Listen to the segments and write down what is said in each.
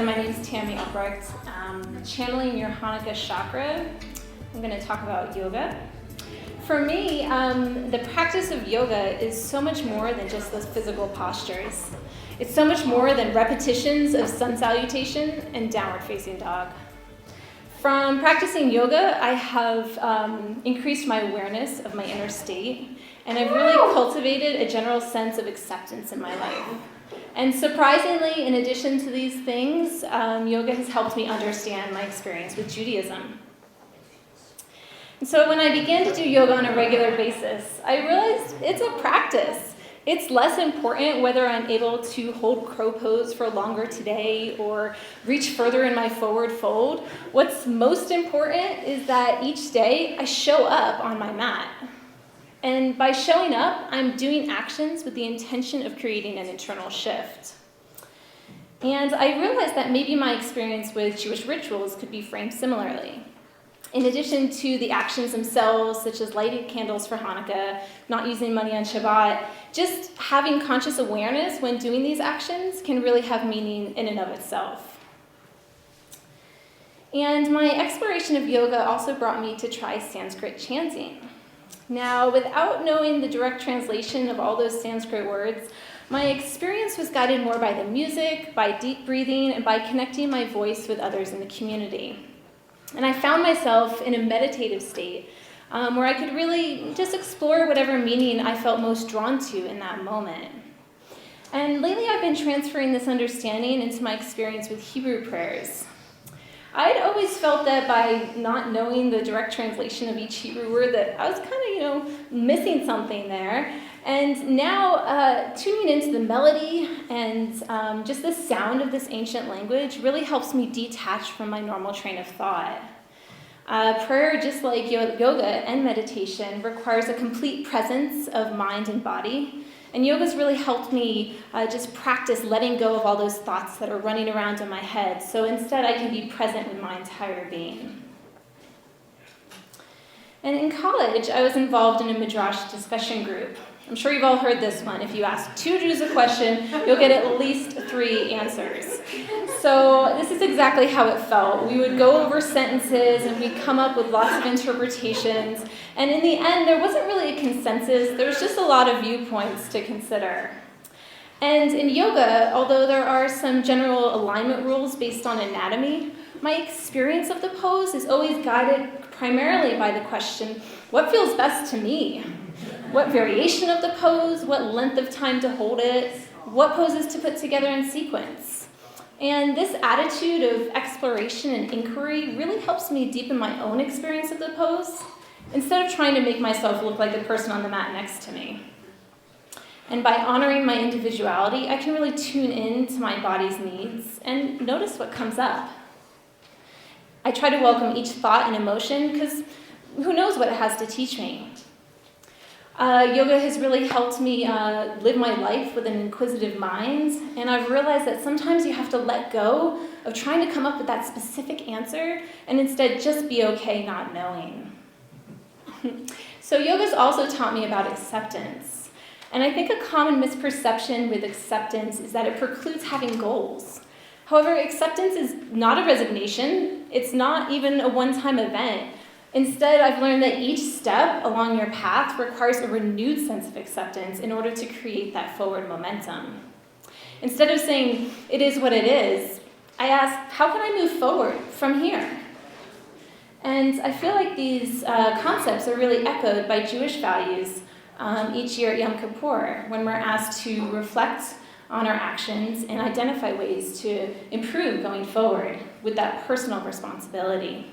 my name is Tamee Albrecht. Channeling your Chanukah chakra, I'm going to talk about yoga. For me, the practice of yoga is so much more than just those physical postures. It's so much more than repetitions of sun salutation and downward facing dog. From practicing yoga, I have increased my awareness of my inner state, and I've really cultivated a general sense of acceptance in my life. And surprisingly, in addition to these things, yoga has helped me understand my experience with Judaism. And so when I began to do yoga on a regular basis, I realized it's a practice. It's less important whether I'm able to hold crow pose for longer today or reach further in my forward fold. What's most important is that each day I show up on my mat. And by showing up, I'm doing actions with the intention of creating an internal shift. And I realized that maybe my experience with Jewish rituals could be framed similarly. In addition to the actions themselves, such as lighting candles for Hanukkah, not using money on Shabbat, just having conscious awareness when doing these actions can really have meaning in and of itself. And my exploration of yoga also brought me to try Sanskrit chanting. Now, without knowing the direct translation of all those Sanskrit words, my experience was guided more by the music, by deep breathing, and by connecting my voice with others in the community. And I found myself in a meditative state where I could really just explore whatever meaning I felt most drawn to in that moment. And lately I've been transferring this understanding into my experience with Hebrew prayers. I'd always felt that by not knowing the direct translation of each Hebrew word that I was kind of, missing something there. And now tuning into the melody and just the sound of this ancient language really helps me detach from my normal train of thought. Prayer, just like yoga and meditation, requires a complete presence of mind and body. And yoga's really helped me just practice letting go of all those thoughts that are running around in my head. So instead I can be present with my entire being. And in college, I was involved in a Midrash discussion group. I'm sure you've all heard this one. If you ask 2 Jews a question, you'll get at least 3 answers. So this is exactly how it felt. We would go over sentences and we'd come up with lots of interpretations. And in the end, there wasn't really a consensus. There was just a lot of viewpoints to consider. And in yoga, although there are some general alignment rules based on anatomy, my experience of the pose is always guided primarily by the question, what feels best to me? What variation of the pose, what length of time to hold it, what poses to put together in sequence. And this attitude of exploration and inquiry really helps me deepen my own experience of the pose, instead of trying to make myself look like the person on the mat next to me. And by honoring my individuality, I can really tune in to my body's needs and notice what comes up. I try to welcome each thought and emotion because who knows what it has to teach me. Yoga has really helped me live my life with an inquisitive mind, and I've realized that sometimes you have to let go of trying to come up with that specific answer and instead just be okay not knowing. So yoga's also taught me about acceptance. And I think a common misperception with acceptance is that it precludes having goals. However, acceptance is not a resignation. It's not even a one-time event. Instead, I've learned that each step along your path requires a renewed sense of acceptance in order to create that forward momentum. Instead of saying, it is what it is, I ask, how can I move forward from here? And I feel like these concepts are really echoed by Jewish values each year at Yom Kippur, when we're asked to reflect on our actions and identify ways to improve going forward with that personal responsibility.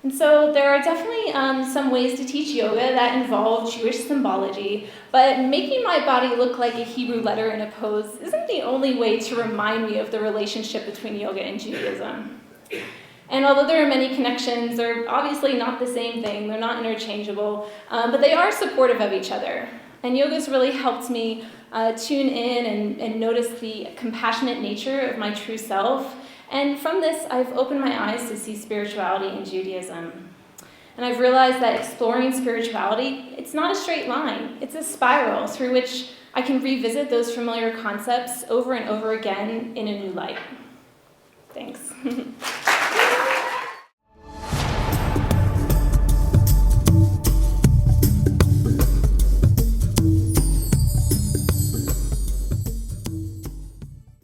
And so there are definitely some ways to teach yoga that involve Jewish symbology, but making my body look like a Hebrew letter in a pose isn't the only way to remind me of the relationship between yoga and Judaism. And although there are many connections, they're obviously not the same thing, they're not interchangeable, but they are supportive of each other. And yoga's really helped me tune in and notice the compassionate nature of my true self. And from this, I've opened my eyes to see spirituality in Judaism. And I've realized that exploring spirituality, it's not a straight line. It's a spiral through which I can revisit those familiar concepts over and over again in a new light. Thanks.